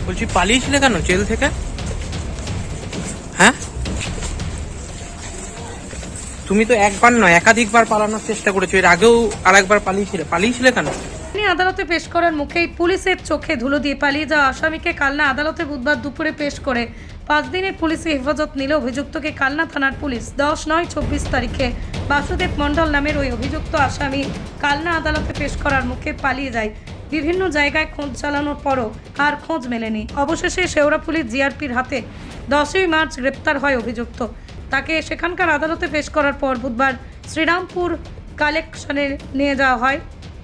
বলছি পালিয়েছিলে কেন জেল থেকে? হ্যাঁ, তুমি তো একবার নয় একাধিকবার পালানোর চেষ্টা করেছো। এর আগেও আরেকবার পালিয়েছিলে কেন? আদালতে পেশ করার মুখেই পুলিশের চোখে ধুলো দিয়ে পালিয়ে যাওয়া আসামিকে কালনা আদালতে বুধবার দুপুরে পেশ করে 5 দিনের পুলিশি হেফাজত নিল অভিযুক্তকে কালনা থানার পুলিশ। 10-9-24 তারিখে বাসুদেব মণ্ডল নামের ওই অভিযুক্ত আসামি কালনা আদালতে পেশ করার মুখে পালিয়ে যায়। বিভিন্ন জায়গায় খোঁজ চালানোর পরও আর খোঁজ মেলেনি। অবশেষে শেওড়াফুলি জিআরপির হাতে 10ই মার্চ গ্রেপ্তার হয় অভিযুক্ত। তাকে সেখানকার আদালতে পেশ করার পর বুধবার শ্রীরামপুর কালেকশনে নিয়ে যাওয়া হয়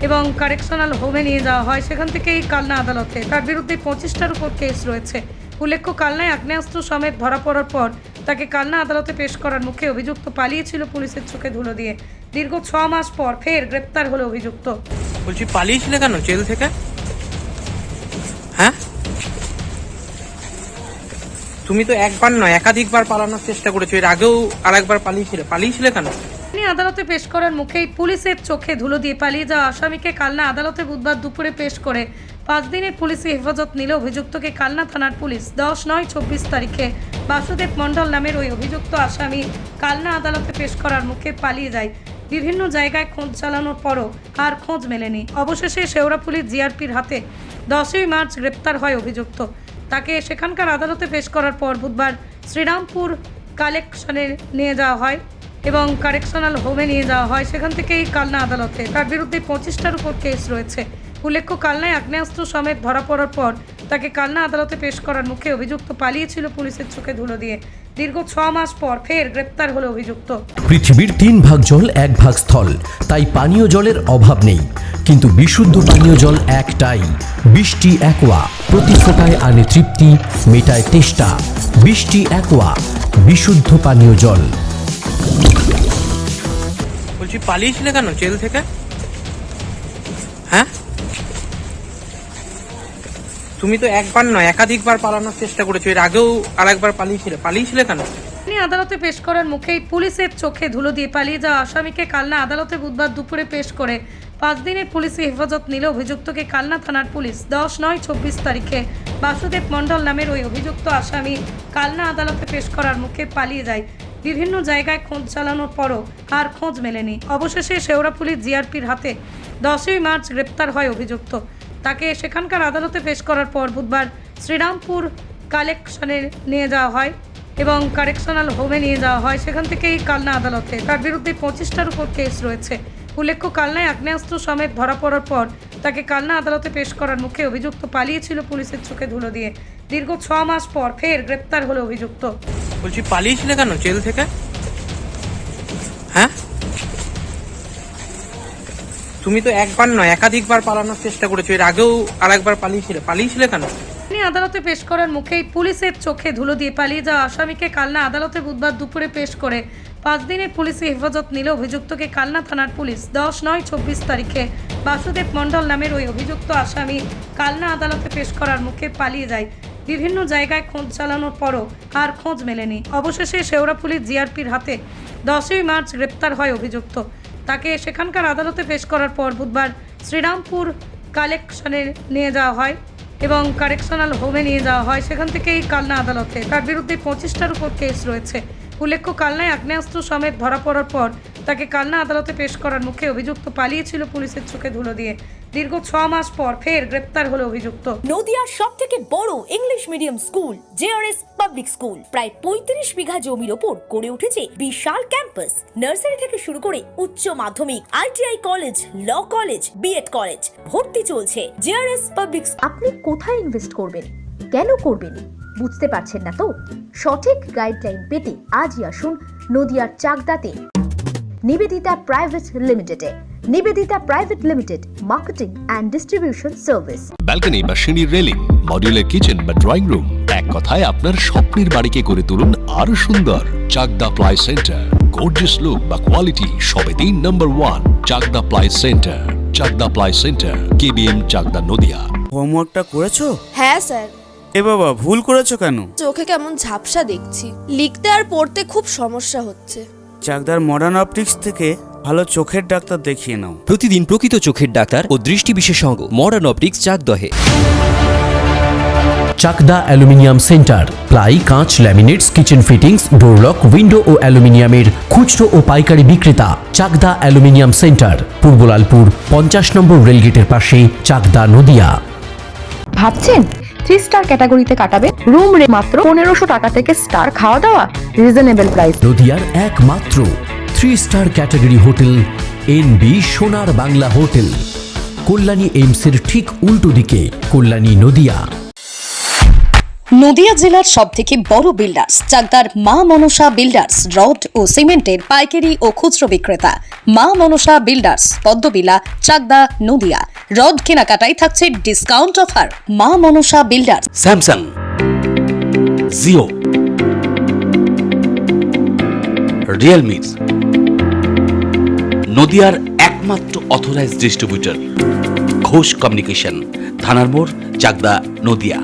এবং কারেকশনাল হোমে নিয়ে যাওয়া হয়। সেখান থেকেই কালনা আদালতে তার বিরুদ্ধে 25টার উপর কেস রয়েছে। উল্লেখ্য, কালনায় আগ্নেয়াস্ত্র সমেত ধরা পড়ার পর তাকে কালনা আদালতে পেশ করার মুখে অভিযুক্ত পালিয়েছিল পুলিশের চোখে ধুলো দিয়ে। দীর্ঘ 6 মাস পর ফের গ্রেপ্তার হলো অভিযুক্ত। বলছি পালিয়েছিলে কেন জেল থেকে? হ্যাঁ, তুমি তো একবার নয় একাধিকবার পালানোর চেষ্টা করেছো। এর আগেও আরেকবার পালিয়েছিলে কেন? আদালতে পেশ করার মুখেই পুলিশের চোখে ধুলো দিয়ে পালিয়ে যাওয়া আসামিকে কালনা আদালতে বুধবার দুপুরে পেশ করে 5 দিনের পুলিশি হেফাজত নিল অভিযুক্তকে কালনা থানার পুলিশ। 10-9-24 তারিখে বাসুদেব মণ্ডল নামের ওই অভিযুক্ত আসামি কালনা আদালতে পেশ করার মুখে পালিয়ে যায়। বিভিন্ন জায়গায় খোঁজ চালানোর পরও আর খোঁজ মেলেনি। অবশেষে শেওড়াফুলি জিআরপির হাতে 10ই মার্চ গ্রেপ্তার হয় অভিযুক্ত। তাকে সেখানকার আদালতে পেশ করার পর বুধবার শ্রীরামপুর কালেকশনে নিয়ে যাওয়া হয় এবং কারেকশনাল হোমে নিয়ে যাওয়া হয়। সেখান থেকেই কালনা আদালতে তার বিরুদ্ধে 25টার উপর কেস রয়েছে। উল্লেখ্য, কালনায় আগ্নেয়াস্ত্র সমেত ধরা পড়ার পর তাকে কালনা আদালতে পেশ করার মুখে অভিযুক্ত পালিয়েছিল পুলিশের চোখে ধুলো দিয়ে। দীর্ঘ 6 মাস পর ফের গ্রেপ্তার হলো অভিযুক্ত। পৃথিবীর 3 ভাগ জল 1 ভাগ স্থল, তাই পানীয় জলের অভাব নেই। কিন্তু বিশুদ্ধ পানীয় জল একটাই, বৃষ্টি অ্যাকোয়া। প্রতি ফোঁটায় আনে তৃপ্তি, মেটায় তেষ্টা। বৃষ্টি অ্যাকোয়া, বিশুদ্ধ পানীয় জল। বলছি পালিয়েছিলে কেন জেল থেকে? হ্যাঁ, তুমি তো একবার নয় একাধিকবার পালানোর চেষ্টা করেছো। এর আগেও আরেকবার পালিয়েছিলে কেন? আদালতে পেশ করার মুখেই পুলিশের চোখে ধুলো দিয়ে পালিয়ে যাওয়া আসামিকে কালনা আদালতে বুধবার দুপুরে পেশ করে 5 দিনের পুলিশি হেফাজত নিল অভিযুক্তকে কালনা থানার পুলিশ। 10-9-24 তারিখে বাসুদেব মণ্ডল নামের ওই অভিযুক্ত আসামি কালনা আদালতে পেশ করার মুখে পালিয়ে যায়। বিভিন্ন জায়গায় খোঁজ চালানোর পরও আর খোঁজ মেলেনি। অবশেষে শেওড়াফুলি জিআরপির হাতে 10ই মার্চ গ্রেপ্তার হয় অভিযুক্ত। তাকে সেখানকার আদালতে পেশ করার পর বুধবার শ্রীরামপুর কালেকশনে নিয়ে যাওয়া হয় এবং কারেকশনাল হোমে নিয়ে যাওয়া হয়। সেখান থেকেই কালনা আদালতে তার বিরুদ্ধে 25টার উপর কেস রয়েছে। উল্লেখ্য, কালনায় আগ্নেয়াস্ত্র সমেত ধরা পড়ার পর তাকে কালনা আদালতে পেশ করার মুখে অভিযুক্ত পালিয়েছিল পুলিশের চোখে ধুলো দিয়ে। দীর্ঘ 6 মাস পর ফের গ্রেপ্তার হলো অভিযুক্ত। বলছি পালিয়েছিলে কেন জেল থেকে? হ্যাঁ, তুমি তো একবার নয় একাধিকবার পালানোর চেষ্টা করেছো। এর আগেও আরেকবার পালিয়েছিলে কেন? আদালতে পেশ করার মুখেই পুলিশের চোখে ধুলো দিয়ে পালিয়ে যাওয়া আসামিকে কালনা আদালতে বুধবার দুপুরে পেশ করে 5 দিনের পুলিশি হেফাজত নিল অভিযুক্তকে কালনা থানার পুলিশ। 10-9-24 তারিখে বাসুদেব মণ্ডল নামের ওই অভিযুক্ত আসামি কালনা আদালতে পেশ করার মুখে পালিয়ে যায়। বিভিন্ন জায়গায় খোঁজ চালানোর পরও আর খোঁজ মেলেনি। অবশেষে শেওড়াফুলি জিআরপির হাতে 10ই মার্চ গ্রেপ্তার হয় অভিযুক্ত। তাকে সেখানকার আদালতে পেশ করার পর বুধবার শ্রীরামপুর কালেকশনে নিয়ে যাওয়া হয় এবং কারেকশনাল হোমে নিয়ে যাওয়া হয়। সেখান থেকেই কালনা আদালতে তার বিরুদ্ধে 25টার উপর কেস রয়েছে। উল্লেখ্য, কালনায় আগ্নেয়াস্ত্র সমেত ধরা পড়ার পর তাকে কালনা আদালতে পেশ করার মুখে অভিযুক্ত পালিয়েছিল পুলিশের চোখে ধুলো দিয়ে। দীর্ঘ 6 মাস পর ফের গ্রেপ্তার হলো অভিযুক্ত। নদিয়ার সবথেকে বড় English medium school JRS public school প্রায় 35 বিঘা জমির ওপর গড়ে উঠেছে বিশাল ক্যাম্পাস। নার্সারি থেকে শুরু করে উচ্চ মাধ্যমিক, ITI college, law college, BEd college ভর্তি চলছে। JRS public. আপনি কোথায় ইনভেস্ট করবেন, কেন করবেন বুঝতে পারছেন না তো? সঠিক গাইডলাইন পেতে আজই আসুন নদিয়ার চাকদাতে নিবেদিতা প্রাইভেট লিমিটেডে। Nivedita private limited, marketing and distribution service. Balcony বা সিঁড়ির রেলিং, মডিউলার কিচেন বা ড্রয়িং রুম, এক কথায় আপনার স্বপ্নের বাড়িকে করে তুলুন আরো সুন্দর। Chakdah ply centre, gorgeous look বা কোয়ালিটি সবে 3 number 1 Chakdah ply centre. Chakdah ply centre, KBM, Chakdah, Nadia. হোমওয়ার্কটা করেছো? হ্যাঁ স্যার। এ বাবা, ভুল করেছো কেন? চোখে কেমন ঝাপসা দেখছি, লিখতে আর পড়তে খুব সমস্যা হচ্ছে। চাকদার মডার্ন অপটিক্স থেকে ভালো চোখের ডাক্তার দেখিয়ে নাও। প্রতিদিন প্রকৃত চোখের ডাক্তার ও দৃষ্টি বিশেষজ্ঞ মডার্ন অপটিক্স চাকদহে। চাকদা অ্যালুমিনিয়াম সেন্টার, প্লাই, কাঁচ, laminates, kitchen fittings, door lock, window ও অ্যালুমিনিয়ামের খুচরো ও পাইকারি বিক্রেতা। Chakdah aluminium centre, Purbalalpur 50 number রেলগেটের পাশে, চাকদা, নদিয়া। ভাবছেন 3 স্টার ক্যাটাগরিতে কাটাবে? রুম রে মাত্র 1500 টাকা থেকে স্টার, খাওয়া দাওয়া রিজনেবল প্রাইস। নদিয়ার একমাত্র 3 স্টার ক্যাটাগরি হোটেল এনবি সোনার বাংলা হোটেল, কল্যাণী এইমসের ঠিক উল্টো দিকে, কল্যাণী, নদিয়া। নদিয়া জেলার সবথেকে বড় বিল্ডার্স চাকদার মা মনসা বিল্ডার্স, রড ও সিমেন্টের পাইকারি ও খুচরো বিক্রেতা। মা মনসা বিল্ডার্স, পদ্মবিলা, চাকদা, নদিয়া। রড কেনাকাটায় থাকছে ডিসকাউন্ট অফার। মা Manasa builders. Samsung, Jio, Realme, নদিয়ার একমাত্র অথরাইজড ডিস্ট্রিবিউটর ঘোষ কমিউনিকেশন, থানার মোড়, চাকদা, নদিয়া।